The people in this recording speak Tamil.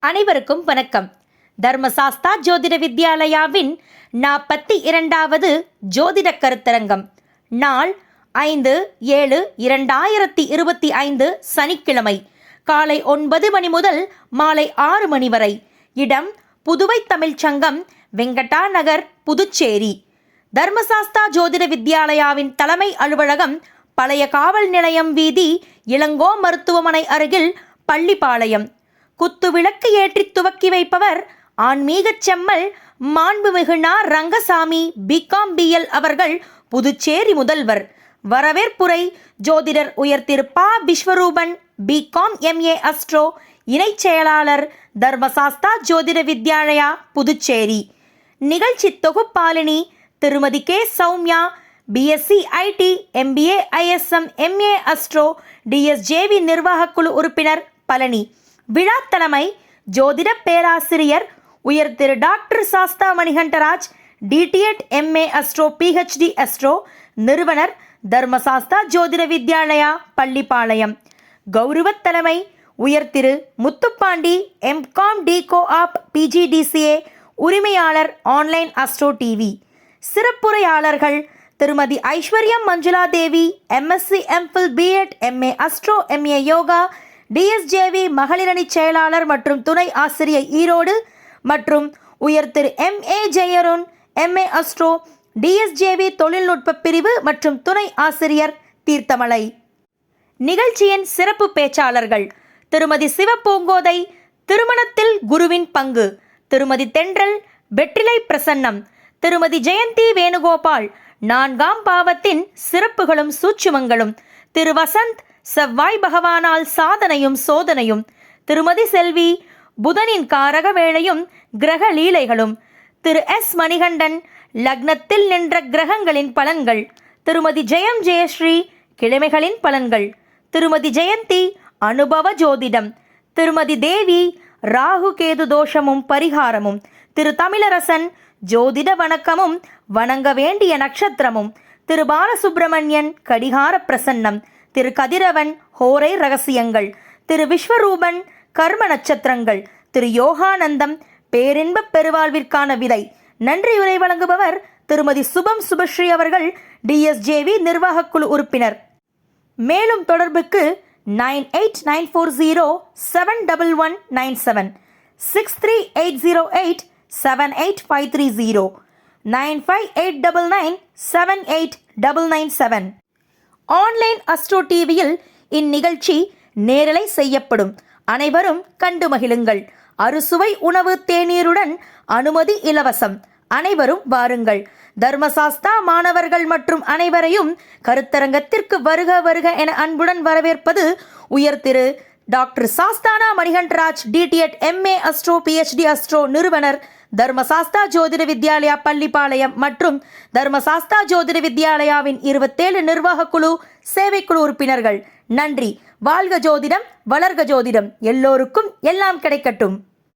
அனைவருக்கும் வணக்கம். தர்மசாஸ்தா ஜோதிட வித்யாலயாவின் 42வது ஜோதிட கருத்தரங்கம் நாள் 5/7/2025 சனிக்கிழமை காலை 9 மணி முதல் மாலை 6 மணி வரை. இடம் புதுவை தமிழ்ச் சங்கம், வெங்கடா நகர், புதுச்சேரி. தர்மசாஸ்தா ஜோதிட வித்யாலயாவின் தலைமை அலுவலகம் பழைய காவல் நிலையம் வீதி, இளங்கோ மருத்துவமனை அருகில், பள்ளிப்பாளையம். குத்துவிளக்கு ஏற்றி துவக்கி வைப்பவர் ஆன்மீகச் செம்மல் மாண்புமிகு நா. ரங்கசாமி பிகாம் பிஎல் அவர்கள், புதுச்சேரி முதல்வர். வரவேற்புரை ஜோதிடர் உயர் திரு ப. விஸ்வரூபன் பிகாம் எம்ஏ அஸ்ட்ரோ, இணைச் செயலாளர், தர்மசாஸ்தா ஜோதிட வித்யாலயா, புதுச்சேரி. நிகழ்ச்சி தொகுப்பாளினி திருமதி K. Soumya, BSc IT, MBA ISM, MA astro, DSJV நிர்வாகக்குழு உறுப்பினர், பழனி. விழா தலைமை ஜோதிட பேராசிரியர் உயர் திரு doctor Sastha Manikandaraj, DTEd, MA astro, PhD astro, நிறுவனர், தர்மசாஸ்தா ஜோதிட வித்யாலயா, பள்ளிப்பாளையம். கௌரவ தலைமை உயர் திரு முத்துப்பாண்டி, எம்காம் டிகோ ஆப், பிஜிடிசிஏ, உரிமையாளர், ஆன்லைன் அஸ்ட்ரோ டிவி. சிறப்புரையாளர்கள் திருமதி Aishwaryam Manjula Devi, MSc MPhil, BEd, MA astro, MA yoga, DSJV மகளிரணி செயலாளர் மற்றும் துணை ஆசிரியர், ஈரோடு, மற்றும் உயர் திரு எம்ஏ ஜெயருண், எம்ஏ அஸ்ட்ரோ, டிஎஸ்ஜேவி தொழில்நுட்ப பிரிவு மற்றும் துணை ஆசிரியர், தீர்த்தமலை. நிகழ்ச்சியின் சிறப்பு பேச்சாளர்கள் திருமதி சிவபூங்கோதை, திருமணத்தில் குருவின் பங்கு, திருமதி தென்றல், வெற்றிலை பிரசன்னம், திருமதி ஜெயந்தி வேணுகோபால், 4ஆம் பாவத்தின் சிறப்புகளும் சூட்சுமங்களும், திரு வசந்த், செவ்வாய் பகவானால் சாதனையும் சோதனையும், திருமதி செல்வி, புதனின் காரக வேளையும் கிரக லீலைகளும், திரு எஸ். மணிகண்டன், லக்னத்தில் நின்ற கிரகங்களின் பலன்கள், திருமதி ஜெயம் ஜெயஸ்ரீ, கிழமைகளின் பலன்கள், திருமதி ஜெயந்தி, அனுபவ ஜோதிடம், திருமதி தேவி, ராகு கேது தோஷமும் பரிகாரமும், திரு தமிழரசன், ஜோதிட வணக்கமும் வணங்க வேண்டிய நட்சத்திரமும், திரு பாலசுப்பிரமணியன், கடிகார பிரசன்னம், திரு கதிரவன், ஹோரை ரகசியங்கள், திரு விஸ்வரூபன், கர்ம நட்சத்திரங்கள், திரு யோகானந்தம், பேரின்ப பெருவாழ்விற்கான விதை. நன்றியுரை வழங்குபவர் திருமதி சுபம் சுபஸ்ரீ அவர்கள், டிஎஸ்ஜேவி நிர்வாகக்குழு உறுப்பினர். மேலும் தொடர்புக்கு 9894071197, 6380878530, 9589978997. ஆன்லைன் அஸ்ட்ரோ டிவியில் இந்நிகழ்ச்சி நேரலை செய்யப்படும். அனைவரும் கண்டு மகிழுங்கள். அறுசுவை உணவு தேநீருடன் அனுமதி இலவசம். அனைவரும் வாருங்கள். தர்மசாஸ்தா மாணவர்கள் மற்றும் அனைவரையும் கருத்தரங்கத்திற்கு வருக வருக என அன்புடன் வரவேற்பது உயர் திரு டாக்டர் சாஸ்தானா Manikandaraj, DTEd, MA astro, PhD astro, நிறுவனர், தர்மசாஸ்தா ஜோதிட வித்யாலயா, பள்ளிப்பாளையம் மற்றும் தர்மசாஸ்தா ஜோதிட வித்யாலயாவின் 27 நிர்வாகக்குழு, சேவைக்குழு உறுப்பினர்கள். நன்றி. வாழ்க ஜோதிடம், வளர்க ஜோதிடம், எல்லோருக்கும் எல்லாம் கிடைக்கட்டும்.